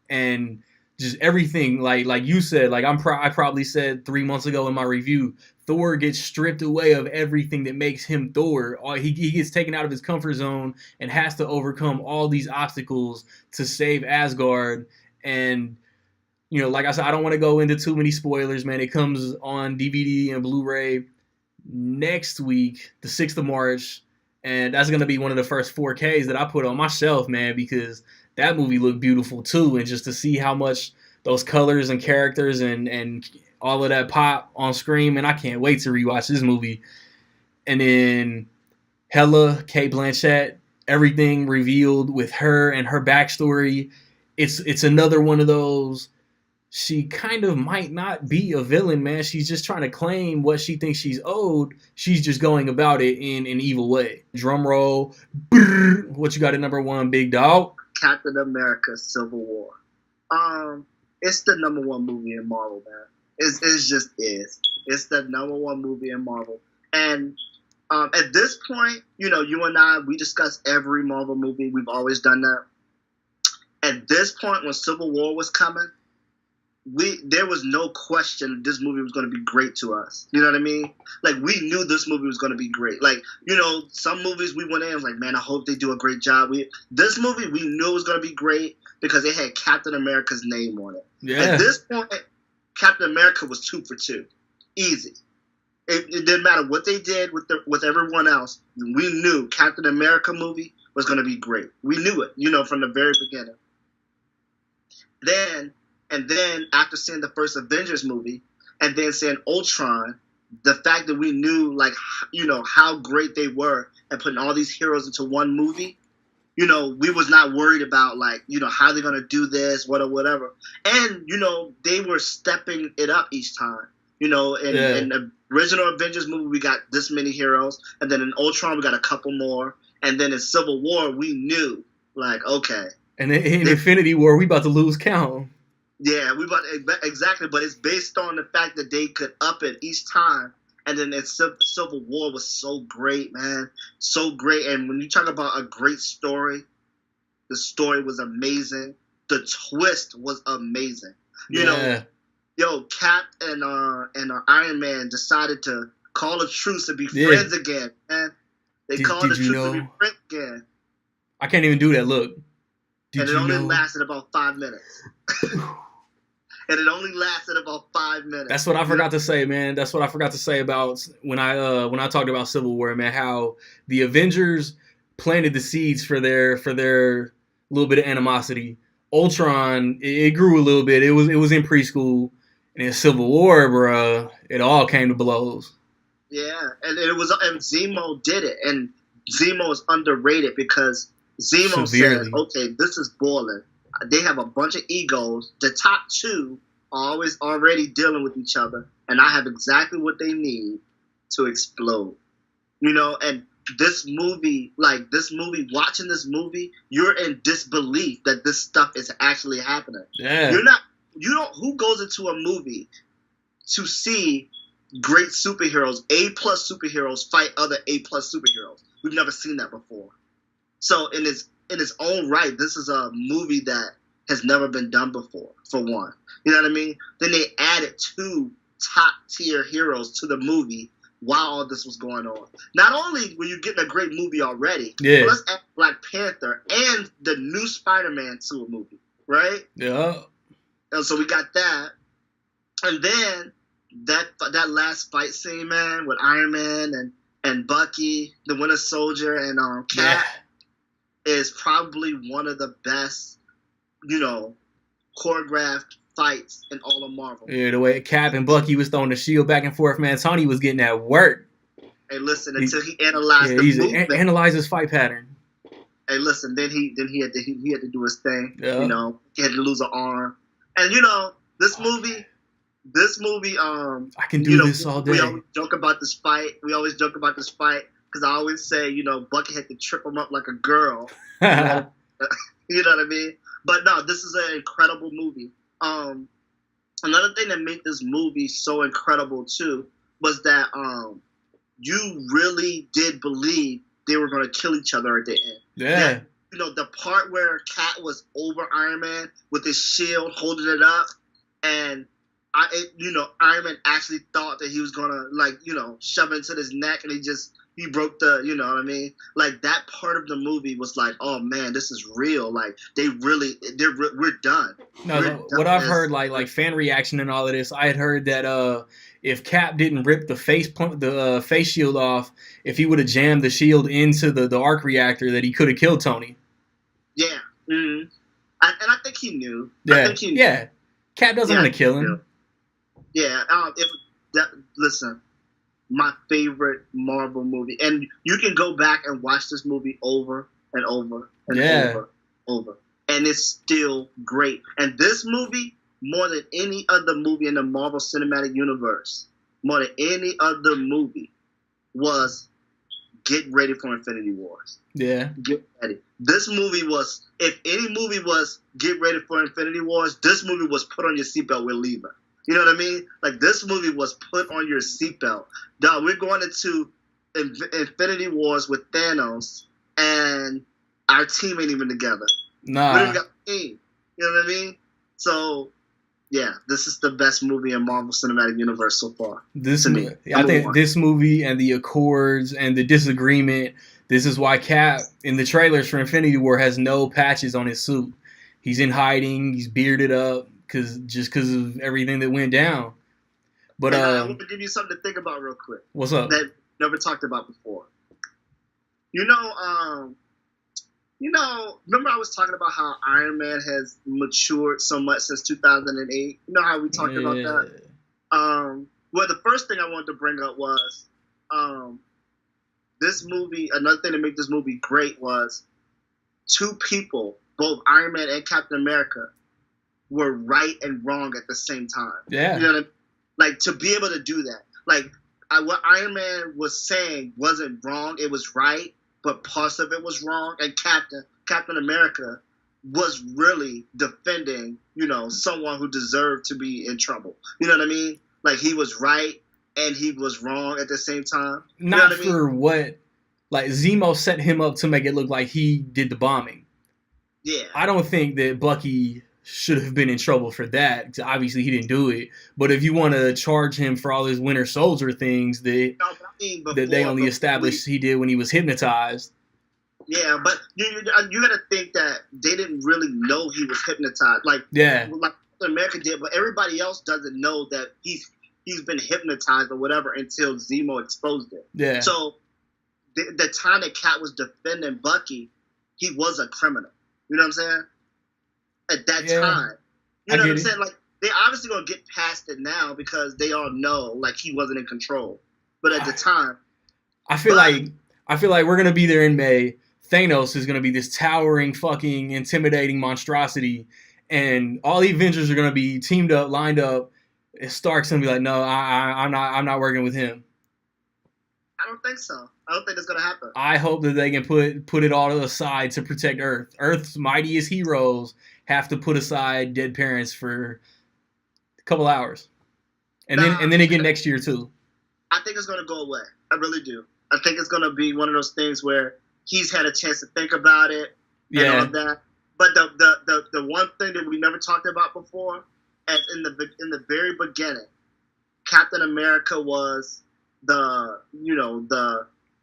and just everything, like you said, like I probably said 3 months ago in my review, Thor gets stripped away of everything that makes him Thor. He gets taken out of his comfort zone and has to overcome all these obstacles to save Asgard. And, like I said, I don't want to go into too many spoilers, man. It comes on DVD and Blu-ray next week, the 6th of March. And that's going to be one of the first 4Ks that I put on my shelf, man, because that movie looked beautiful too. And just to see how much those colors and characters and all of that pop on screen, and I can't wait to rewatch this movie. And then Hela, Cate Blanchett, everything revealed with her and her backstory. It's another one of those. She kind of might not be a villain, man. She's just trying to claim what she thinks she's owed. She's just going about it in an evil way. Drum roll. Brrr. What you got at number 1, big dog? Captain America: Civil War. It's the number 1 movie in Marvel, man. It just is. It's the number 1 movie in Marvel. And at this point, you and I, we discuss every Marvel movie. We've always done that. At this point, when Civil War was coming, there was no question this movie was going to be great to us. You know what I mean? Like, we knew this movie was going to be great. Like, some movies we went in, was like, man, I hope they do a great job. This movie, we knew it was going to be great because it had Captain America's name on it. Yeah. At this point, Captain America was 2 for 2. Easy. It didn't matter what they did with everyone else. We knew Captain America movie was going to be great. We knew it, from the very beginning. Then after seeing the first Avengers movie and then seeing Ultron, the fact that we knew, like, how great they were and putting all these heroes into one movie, we was not worried about, like, how they're going to do this, whatever. And, they were stepping it up each time. In the original Avengers movie, we got this many heroes. And then in Ultron, we got a couple more. And then in Civil War, we knew, like, okay. And in Infinity War, we about to lose count. Yeah, exactly, but it's based on the fact that they could up it each time, and then Civil War was so great, man, so great. And when you talk about a great story, the story was amazing. The twist was amazing. Cap and Iron Man decided to call a truce and be friends again, man. They called a truce and be friends again. I can't even do that. Look, and it only lasted about 5 minutes. And it only lasted about 5 minutes. That's what I forgot to say, man. That's what I forgot to say about when I talked about Civil War, man. How the Avengers planted the seeds for their little bit of animosity. Ultron, it grew a little bit. It was in preschool, and in Civil War, bro, it all came to blows. Yeah, and Zemo did it, and Zemo is underrated because Zemo said, "Okay, this is boiling." They have a bunch of egos. The top 2 are always already dealing with each other, and I have exactly what they need to explode. And this movie, watching this movie, you're in disbelief that this stuff is actually happening. Yeah. Who goes into a movie to see great superheroes, A+ superheroes fight other A+ superheroes? We've never seen that before. So in its own right, this is a movie that has never been done before, for one. You know what I mean? Then they added 2 top-tier heroes to the movie while all this was going on. Not only were you getting a great movie already, but let's add Black Panther and the new Spider-Man to a movie, right? Yeah. And so we got that. And then that last fight scene, man, with Iron Man and Bucky, the Winter Soldier, and Cap is probably one of the best, choreographed fights in all of Marvel. Yeah, the way Cap and Bucky was throwing the shield back and forth, man. Tony was getting that work. Hey, listen, until he analyzed the movement. Analyze his fight pattern. Hey, listen, then he had to do his thing. Yeah. He had to lose an arm, and this movie. I can do this all day. We always joke about this fight because I always say, Bucky had to trip him up like a girl. You know what I mean? But no, this is an incredible movie. Another thing that made this movie so incredible too was that you really did believe they were going to kill each other at the end. Yeah. That, the part where Cap was over Iron Man with his shield holding it up, and Iron Man actually thought that he was gonna shove it into his neck, and he broke the, like that part of the movie was like, oh man, this is real. Like we're done. No, what I've heard, like fan reaction and all of this, I had heard that if Cap didn't rip the face shield off, if he would have jammed the shield into the arc reactor, that he could have killed Tony. Yeah, mm-hmm. And I think he knew. Yeah, yeah. Cap doesn't want to kill him. Yeah, listen, my favorite Marvel movie, and you can go back and watch this movie over and over and over, and it's still great. And this movie, more than any other movie in the Marvel Cinematic Universe, more than any other movie, was get ready for Infinity Wars. Yeah. Get ready. This movie was, if any movie was get ready for Infinity Wars, this movie was put on your seatbelt, we're leaving. You know what I mean? Like, this movie was put on your seatbelt. Dog, we're going into Infinity Wars with Thanos, and our team ain't even together. Nah. We don't got a team. You know what I mean? So, yeah, this is the best movie in Marvel Cinematic Universe so far. I think this movie and the Accords and the disagreement, this is why Cap in the trailers for Infinity War has no patches on his suit. He's in hiding. He's bearded up because of everything that went down. But I want to give you something to think about real quick. What's up? That never talked about before. Remember I was talking about how Iron Man has matured so much since 2008? You know how we talked about that? Well, the first thing I wanted to bring up was this movie, another thing to make this movie great was two people, both Iron Man and Captain America, were right and wrong at the same time. Yeah. You know what I mean? Like, to be able to do that. Like, what Iron Man was saying wasn't wrong. It was right, but parts of it was wrong. And Captain America was really defending, someone who deserved to be in trouble. You know what I mean? Like, he was right and he was wrong at the same time. Not for what? Like, Zemo set him up to make it look like he did the bombing. Yeah. I don't think that Bucky should have been in trouble for that. Obviously, he didn't do it. But if you want to charge him for all his Winter Soldier things that they only established he did when he was hypnotized. Yeah, but you got to think that they didn't really know he was hypnotized. Like America did, but everybody else doesn't know that he's been hypnotized or whatever until Zemo exposed it. Yeah. So the time that Cap was defending Bucky, he was a criminal. You know what I'm saying? At that time. You know what I'm saying? Like, they're obviously going to get past it now because they all know, like, he wasn't in control. But at the time... I feel like we're going to be there in May. Thanos is going to be this towering, fucking, intimidating monstrosity. And all the Avengers are going to be teamed up, lined up. And Stark's going to be like, no, I'm not working with him. I don't think so. I don't think that's going to happen. I hope that they can put it all aside to protect Earth. Earth's mightiest heroes have to put aside dead parents for a couple hours. And then again next year too. I think it's going to go away. I really do. I think it's going to be one of those things where he's had a chance to think about it and all that. But the one thing that we never talked about before, as in the very beginning, Captain America was the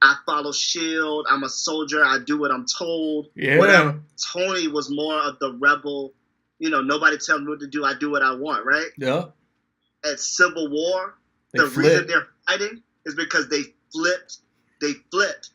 I follow SHIELD, I'm a soldier, I do what I'm told. Yeah. Whatever. Tony was more of the rebel, nobody tells me what to do, I do what I want, right? Yeah. at Civil War, They the flipped. reason they're fighting is because they flipped. They flipped.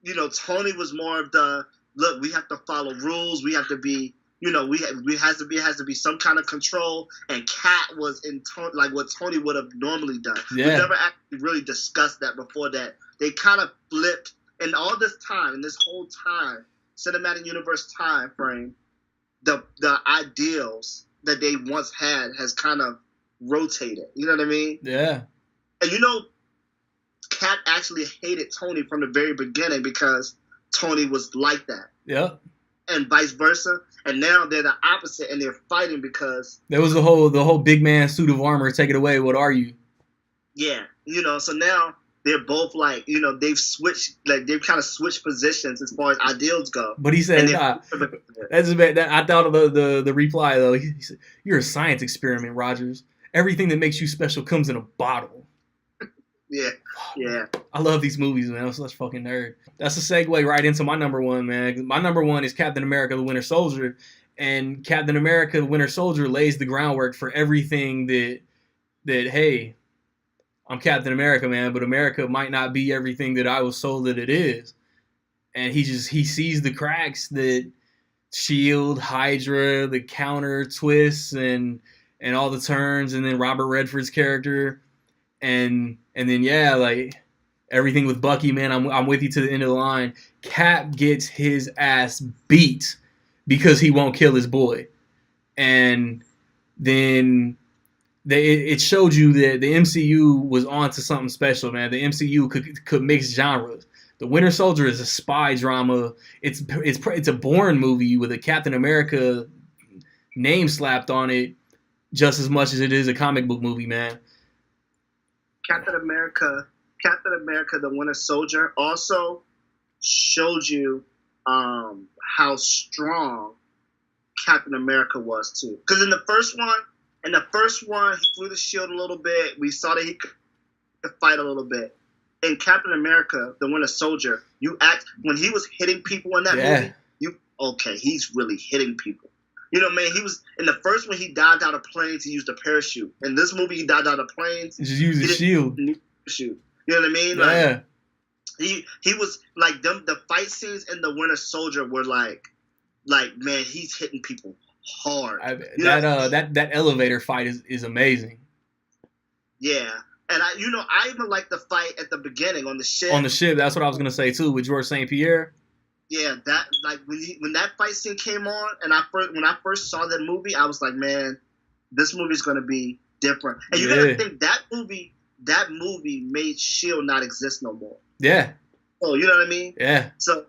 You know, Tony was more of the look. We have to follow rules. We have to be. You know, we has to be some kind of control. And Cat was in like what Tony would have normally done. Yeah. We never actually really discussed that before. That they kind of flipped. And all this time, and this whole time, cinematic universe time frame, the ideals that they once had has kind of rotated. You know what I mean? Yeah. And you know, Cat actually hated Tony from the very beginning because Tony was like that. Yep. And vice versa. And now they're the opposite, and they're fighting because There was the whole big man suit of armor. Take it away. What are you? yeah, you know. So now they're both like, you know, they've switched, like they've kind of switched positions as far as ideals go. But he said, nah, that's a bit. I thought of the reply though. He said, "You're a science experiment, Rogers. Everything that makes you special comes in a bottle." Yeah, yeah. I love these movies, man. I'm such a fucking nerd. That's a segue right into my number one, man. My number one is Captain America: The Winter Soldier, and Captain America: The Winter Soldier lays the groundwork for everything that hey, I'm Captain America, man, but America might not be everything that I was told that it is. And he sees the cracks that Shield, Hydra, the counter twists, and all the turns, and then Robert Redford's character, and then yeah, like everything with Bucky, man. I'm with you to the end of the line. Cap gets his ass beat because he won't kill his boy, and then it showed you that the MCU was onto something special, man. The MCU could mix genres. The Winter Soldier is a spy drama. It's a Bourne movie with a Captain America name slapped on it, just as much as it is a comic book movie, man. Captain America: The Winter Soldier also showed you how strong Captain America was too. Because in the first one, he flew the shield a little bit. We saw that he could fight a little bit. In Captain America: The Winter Soldier, when he was hitting people in that movie, he's really hitting people. You know, man, he was in the first one. He dived out of planes. He used a parachute. In this movie, he dived out of planes. He just used his shield. Parachute. You know what I mean? Yeah. Like, he was like them. The fight scenes in the Winter Soldier were like man, he's hitting people hard. That elevator fight is amazing. Yeah, and I even like the fight at the beginning on the ship. On the ship, that's what I was gonna say too, with George St. Pierre. Yeah, that like when that fight scene came on, and when I first saw that movie, I was like, man, this movie's gonna be different. And you gotta think that movie made Shield not exist no more. Yeah. Oh, you know what I mean? Yeah. So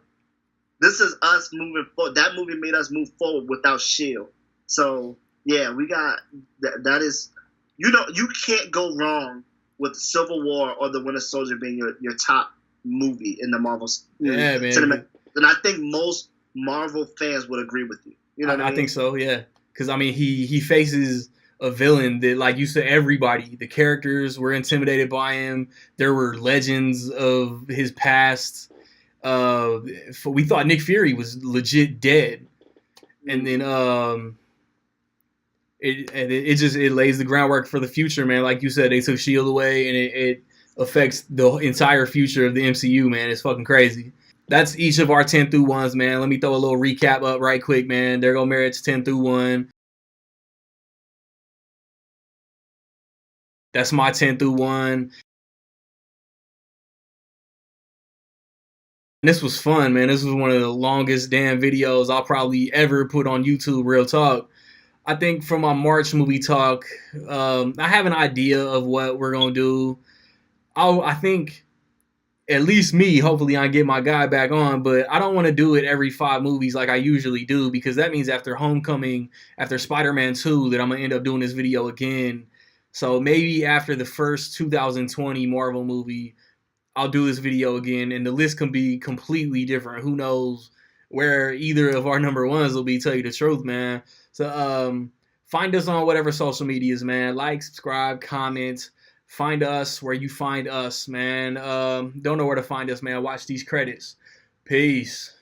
this is us moving forward. That movie made us move forward without Shield. So yeah, we got that is, you know, you can't go wrong with Civil War or The Winter Soldier being your top movie in the Marvel cinematic. And I think most Marvel fans would agree with you. You know what I mean? I think so, yeah. Because, I mean, he faces a villain that, like you said, everybody, the characters were intimidated by him. There were legends of his past. We thought Nick Fury was legit dead. And then it lays the groundwork for the future, man. Like you said, they took S.H.I.E.L.D. away, and it affects the entire future of the MCU, man. It's fucking crazy. That's each of our 10 through 1s, man. Let me throw a little recap up right quick, man. There go Merritt's 10 through 1. That's my 10 through 1. This was fun, man. This was one of the longest damn videos I'll probably ever put on YouTube, real talk. I think for my March movie talk, I have an idea of what we're going to do. I think, at least me, hopefully I get my guy back on, but I don't want to do it every 5 movies like I usually do, because that means after Homecoming, after Spider-Man 2, that I'm going to end up doing this video again. So maybe after the first 2020 Marvel movie, I'll do this video again, and the list can be completely different. Who knows where either of our number 1s will be, tell you the truth, man. So find us on whatever social medias, man. Like, subscribe, comment. Find us where you find us, man. Don't know where to find us, man. Watch these credits. Peace.